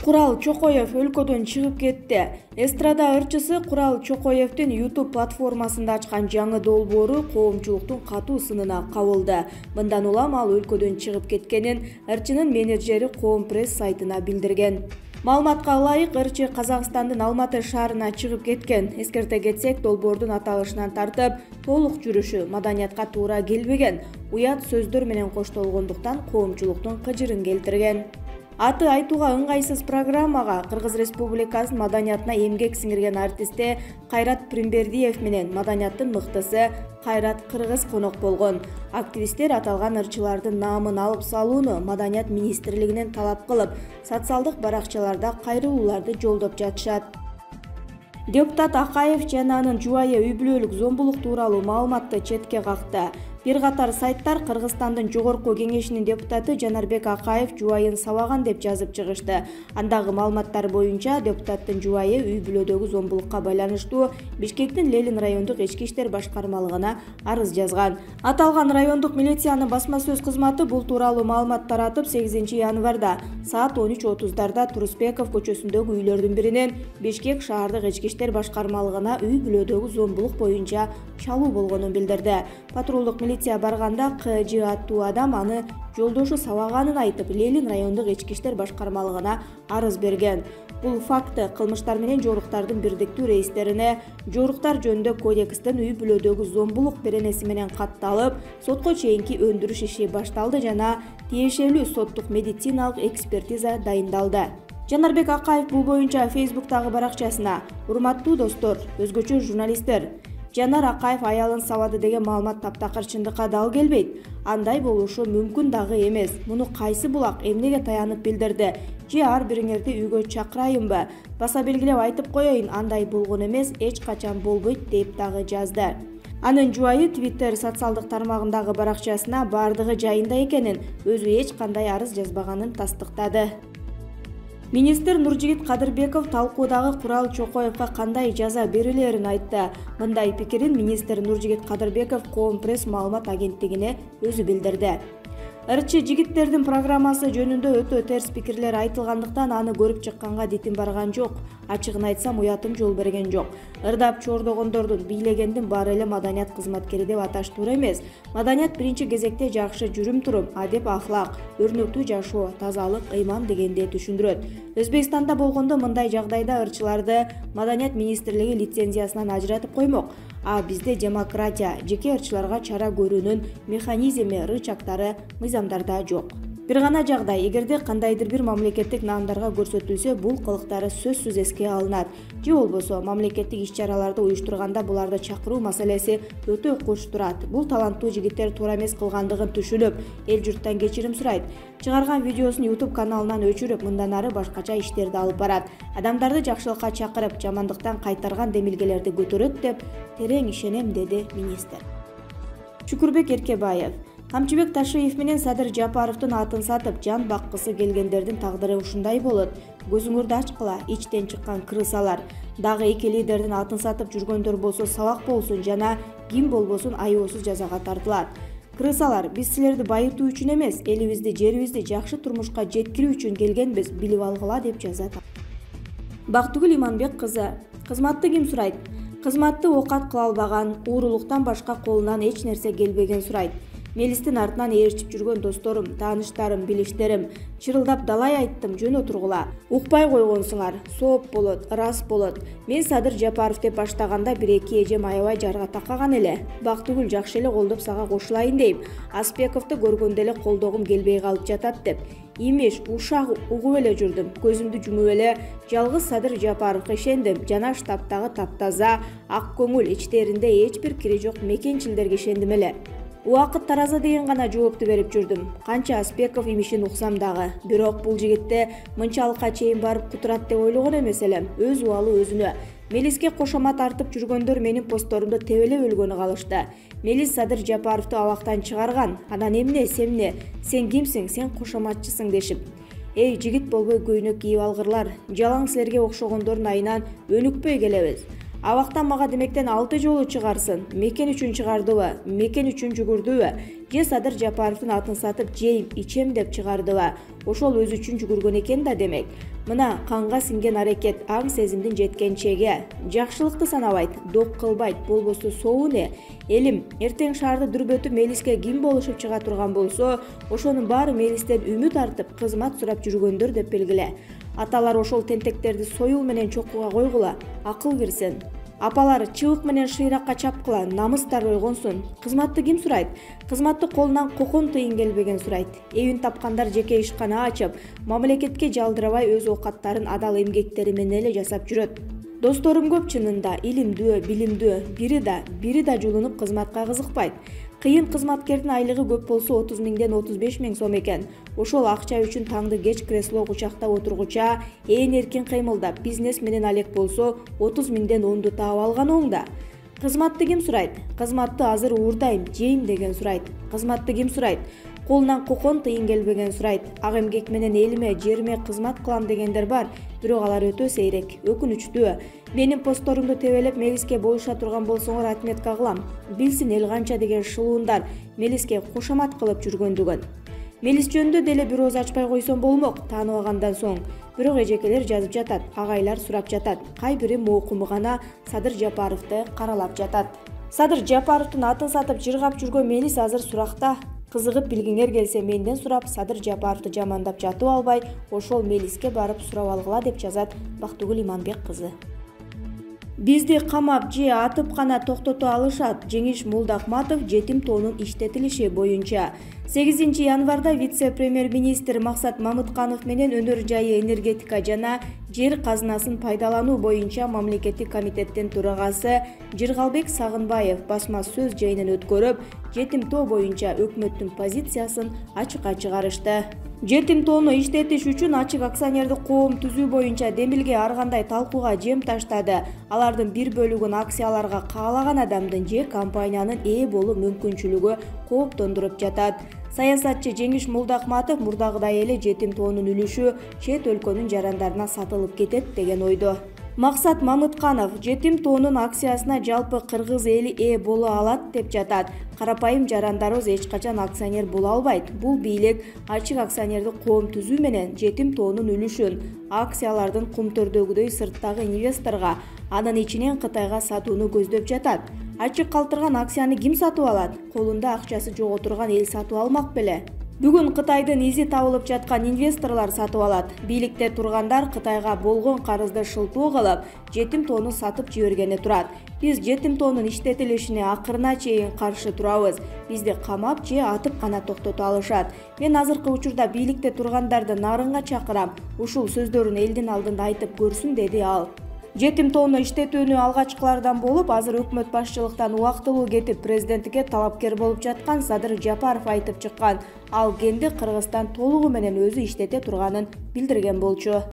Курал Чокоев өлкөдөн чыгып кетти. Эстрада ырчысы Курал Чокоевдин YouTube платформасында ачкан жаңы долбоору коомчулуктун катуу сынына кабылды. Мындан улам ал өлкөдөн чыгып кеткенин ырчынын менеджери Коом пресс сайтына билдирген. Маалыматка ылайык, ырчы Казакстандын Алматы шаарына чыгып кеткен. Эскерте кетсек, долбоордун аталышынан тартып, толук жүрүшү маданиятка туура келбеген, уят сөздөр менен коштолгондуктан коомчулуктун кыжырын келтирген. Аты айтууга ыңгайсыз программага Кыргыз Республикасынын маданиятына эмгек сиңирген артисте Кайрат Примбердиев менен маданияттын мыктысы Кайрат Кыргыз конок болгон. Активисттер аталган ырчылардын наамын алып салууну Маданият министрлигинен талап кылып, социалдык баракчаларда кайрылууларды жолдоп жатышат. Депутат Акаев жана анын жубайы үй-бүлөлүк зомбулук тууралуу маалыматты четке какты. Бир катар сайттар Кыргызстандын жогорку кеңешинин депутаты Жанарбек Акаев жубайын сабаган деп жазып чыгышты. Андагы маалыматтар боюнча депутаттын жубайы үй-бүлөдөгү зомбулукка байланыштуу Бишкектин Ленин райондук ички иштер башкармалыгына арыз жазган. Аталган райондук милициянын басма сөз кызматы бул тууралуу маалымат таратып 8 январда саат 13:30 Турусбеков көчөсүндөгү үйлөрдүн биринен Бишкек шаардык ички иштер башкармалыгына үй-бүлөдөгү зомбулук боюнча чалуу болгонун билдирди. Патрулдук милиция барганда КЖ аттуу адам аны жолдошу сабаганын айтып, Ленин райондук ички иштер башкармалыгына арыз берген. Бул факты кылмыштар менен жоруктардын бирдиктүү рейстерине жоруктар жөнүндө кодекстен үй-бүлөдөгү зомбулук беренеси менен катталып, сотко чейинки өндүрүш иши башталды жана тиешелүү соттук медициналык экспертиза дайындалды. Жанарбек Акаев бул боюнча Facebook'тагы баракчасына: "Урматтуу достор, өзгөчө журналисттер, Жанар Акаев аялын сабады деген маалымат таптакыр чындыкка дал келбейт. Андай болушу мүмкүн дагы эмес. Муну кайсы булак эмнеге таянып билдирди? Же ар бириңерди үйгө чакырайынбы? Баса белгилеп айтып коеюн, андай болгон эмес, эч качан болбойт" деп дагы жазды. Анын жубайы Twitter социалдык тармагындагы баракчасына бардыгы жайында экенин, өзү эч кандай арыз жазбаганын тастыктады. Министр Нуржигит Кадырбеков талкуудагы Курал Чокоевго кандай жаза берилерин айтты. Мындай пикирин министр Нуржигит Кадырбеков Коом пресс маалымат агенттигине өзү билдирди. Ырчы жигиттердин программасы жөнүндө өтө терс пикирлер айтылгандыктан аны көрүп чыкканга дитим барган жок. Ачыгын айтсам, уятым жол берген жок. Ырдап чордогондордун, бийлегендин баары эле маданият кызматкери деп аташ туура эмес. Маданият биринчи кезекте жакшы жүрүм-турум, адеп, ахлак, өрнөктүү жашоо, тазалык, ыйман дегенди түшүндүрөт. Өзбекстанда болгондо мындай жагдайда ырчыларды Маданият министрлиги лицензиясынан ажыратып коймок. А бизде демократия, жеке ырчыларга чара көрүүнүн механизми, рычагтары, мыйзамдарда жок. Бир гана жагдай, эгерде кандайдыр бир мамлекеттик наамдарга көрсөтүлсө, бул кылыктары сөзсүз эске алынат. Же болбосо мамлекеттик иш-чараларды уюштурганда буларды чакыруу маселеси өтө кош турат. Бул таланттуу жигиттер туура эмес кылгандыгын түшүнүп, эл журттан кечирим сурайт. Чыгарган видеосун YouTube каналынан өчүрүп, мындан ары башкача иштерди алып барат. Адамдарды жакшылыкка чакырып, жамандыктан кайтарган демилгелерди көтөрөт деп терең ишенем, деди министр. Шүкүрбек Эркебаев: Камчыбек Ташиев менен Садыр Жапаровдун атын сатып жан баккысы келгендердин тагдыры ушундай болот. Көзүңөрдү ачкыла, ичтен чыккан крысалар. Дагы эки лидердин атын сатып жүргөндөр болсо сабак болсун жана ким болбосун айоосуз жазага тартылат. Крысалар, биз силерди байытуу үчүн эмес, элибизди, жерибизди жакшы турмушка жеткирүү үчүн келгенбиз, билип алгыла, деп жазат. Бактыгүл Иманбек кызы: Кызматты ким сурайт? Кызматты окат кыла албаган, уурулуктан башка колунан эч нерсе келбеген сурайт. Мелистин артынан ээрчип жүргөн досторум, тааныштарым, билиштерим, чырылдап далай айттым, жөн отургула. Укпай койгонсуңар, сооп болот, рас болот. Мен Садыр Жапаров деп баштаганда 1-2 эжем аябай жарга таккаган эле. Бактыгүл жакшы эле колдоп сага кошулайын дейм. Аспековду көргөндө эле колдогум келбей калып жатат деп. Имиш, ушак угуп эле жүрдүм. Көзүмдү жумуп эле жалгыз Садыр Жапаровго ишендим. Жана штабтагы таптаза, ак көңүл, ичтеринде эч бир кири жок мекенчилдерге ишендим эле. Убакыт тараза деген гана жоопту берип жүрдүм. Канча Аспеков имишин уксам дагы. Бирок бул жигитте мынчалыкка чейин барып кутурат деп ойлогон эмес элем. Өз убалы өзүнө. Мелиске кошомат тартып жүргөндөр менин посторумду тебелеп өлгөнү калышты. Мелис Садыр Жапаровду абактан чыгарган. Анан эмне, сен кимсиң, сен кошоматчысың дешип. Эй, жигит болбой көйнөк кийип алгырлар. Жалаң силерге окшогондордун айынан өнүкпөй келебиз. Абактан мага демектен 6 жолу чыгарсын. Мекен үчүн чыгардыбы, мекен үчүн жүгүрдүбү? же Садыр Жапаровдун атын сатып жейм, ичем деп чыгардыбы? Ошол өзү үчүн жүгүргөн экен да демек. Мына канга сиңген аракет, аң сезимдин жеткен чеги. Жакшылыкты санабайт, док кылбайт, болбосо соуне. Элим, эртең шаарды дүрбөтүп Мелиске ким болушуп чыга турган болсо, ошонун баары Мелистен үмүт артып, кызмат сурап жүргөндөр деп белгиле. Аталар ошол тентектерди союл менен чокуга койгула, акыл кирсин. Апалар чыбык менен шыйракка чапкыла, намыстар ойгонсун. Кызматты ким сурайт? Кызматты колунан кокон тыйын келбеген сурайт. Эбин тапкандар жеке ишкана ачып, мамлекетке жалдырабай өз оокаттарын адал эмгектери менен эле жасап жүрөт. Досторум көп чынында, илимдүү, билимдүү, бири да жулунуп кызматка кызыкпайт. Кыйын кызматкердин айлыгы көп болсо 30 миңден 35 миң сом экен. Ошол акча үчүн таңды кеч кресло кучакта отургуча, эркин кыймылдап, бизнес менен алек болсо 30 миңден 10ду таап алган оңда. Кызматты ким сурайт? Кызматты азыр уурдайм, жейм деген сурайт. Кызматты ким сурайт? Колунан кокон тыйын келбеген сурайт. Ак эмгек менен элиме, жериме кызмат кылам дегендер бар, бирок алар өтө сейрек, өкүнүчтүү. Менин постторумду тебелеп Мелиске болуша турган болсоңор отметка кылам. Билсин эл канча деген шылуундар Мелиске кошомат кылып жүргөндүгүн. Мелис жөнүндө деле бир ооз ачпай койсом болмок, тааныбагандан соң. Бирок эжекелер жазып жатат, агайлар сурап жатат. Кай бири моокуму гана Садыр Жапаровду каралап жатат. Садыр Жапаровдун атын сатып жыргап жүргөн Мелис азыр суракта. Кызыгып билгиңер келсе менден сурап, Садыр Жапаровду жамандап жатып албай, ошол Мелиске барып сурап алгыла деп жазат Бактыгүл Иманбек кызы. Бизди камап же атып гана токтото алышат. Жеңиш Молдахматов жетим тоонун иштетилиши боюнча 8 январда вице-премьер-министр Максат Мамытканов менен өнөр жайы энергетика жана жер казынасын пайдалануу боюнча мамлекеттик комитеттин төрагасы Жыргалбек Сагынбаев басма сөз жайынан өткөрүп, жетим тоо боюнча өкмөттүн позициясын ачыкка чыгарышты. Жетим тоону иштетиш үчүн ачык акционердик коом түзүү боюнча Демилге ар кандай талкууга жем таштады. Алардын бир бөлүгүн акцияларга каалаган адамдын же компаниянын ээ болуу мүмкүнчүлүгү кооптондуруп жатат. Саясатчы Жеңиш Молдахматов мурдагыдай эле жетим тоонун үлүшү чет өлкөнүн жарандарына сатылып кетет деген ойдо. Максат Мамытканов жетим тоонун акциясына жалпы кыргыз эли ээ боло алат деп жатат. Карапайым жарандарыбыз эч качан акционер боло албайт. Бул бийлик ачык акционердик коом түзүү менен жетим тоонун үлүшүн акциялардын кумтөрдөгүдөй сырттагы инвесторго, анын ичинен Кытайга сатууну көздөп жатат. Ачык калтырган акцияны ким сатып алат? Колунда акчасы жок отурган эл сатып алмак беле? Бүгүн Кытайдын изи табылып жаткан инвесторлор сатып алат. Бийликте тургандар Кытайга болгон карызды шылтоо кылып, жетим тоону сатып жибергени турат. Биз жетим тоонун иштетилишине акырына чейин каршы турабыз. Бизди камап же атып гана токтото алышат. Мен азыркы учурда бийликте тургандарды нарынга чакырам. Ушул сөздөрүн элдин алдында айтып көрсүн, деди ал. Жетим тоону иштетүүнү алгачкылардан болуп, азыр өкмөт башчылыктан убактылуу кетип президенттикке талапкер болуп жаткан Садыр Жапаров айтып чыккан. Ал кенди Кыргызстан толугу менен өзү иштете турганын билдирген болчу.